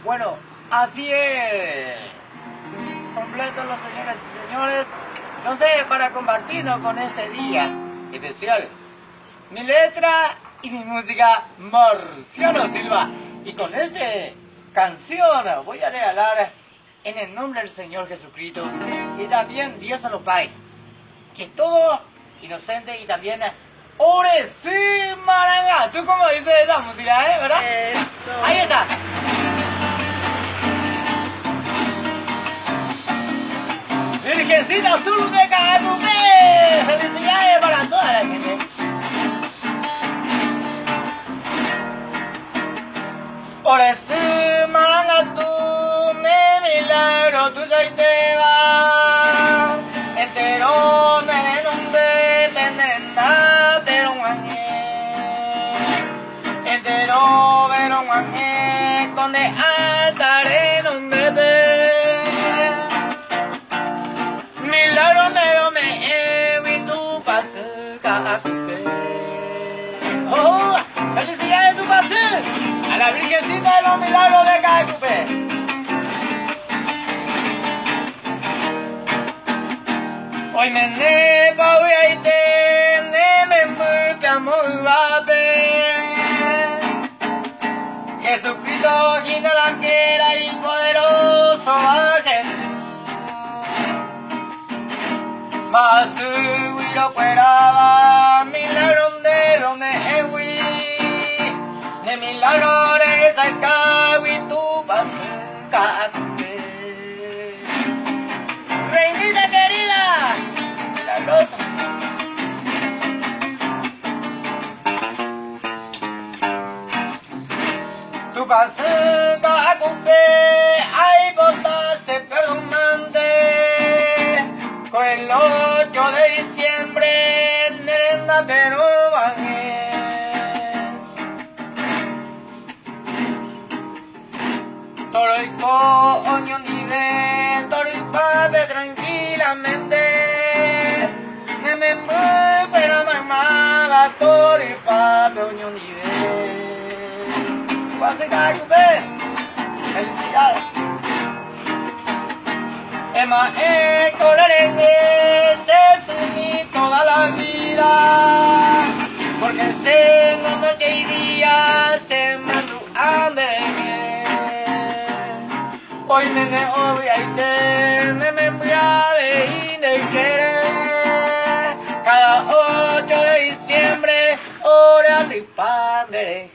Bueno, así es. Completo los señores y señores. No sé, para compartirnos con este día especial. Mi letra y mi música, Marciano Silva. Y con esta canción voy a regalar en el nombre del Señor Jesucristo. Y también Dios a los Padres. Que es todo inocente y también ore sí, maranga. ¿Tú cómo dices esa música, verdad? Eso. Ahí está. Virgencita Azul de Carumé. Felicidades para toda la gente. Ore sí, maranga, tú, mi milagro, tú ya te va. Entero, nenumbe, penenda, pero un ángel. Entero, pero un ángel, con de altar nombre de. Milagro de me y tu pase, cacupe. Oh, felicidades tu pase a la Virgencita de los Milagros de Cacupe. Hoy me nepa voy a irte, me muestra muy Jesucristo, quien la quiera y poderoso a Jesús. Mas huiro fuera, milagro de lo me huí, de milagro de saca y tu pasa. Reinita querida, milagrosa. Tu paseta a cumple, ay botase perdonante. Con el 8 de diciembre, nerenda pero bajé. Toroico, oño nivel, toripape tranquilamente. Ne me mueve, pero mamá, toripape, oño nivel. ¿Tú vas a caer, felicidades. Emma, colerengue, se sumí toda la vida. Porque se noche y día se me anduve. Hoy me voy a ir, me voy a ir de querer. Cada 8 de diciembre, hora de padre.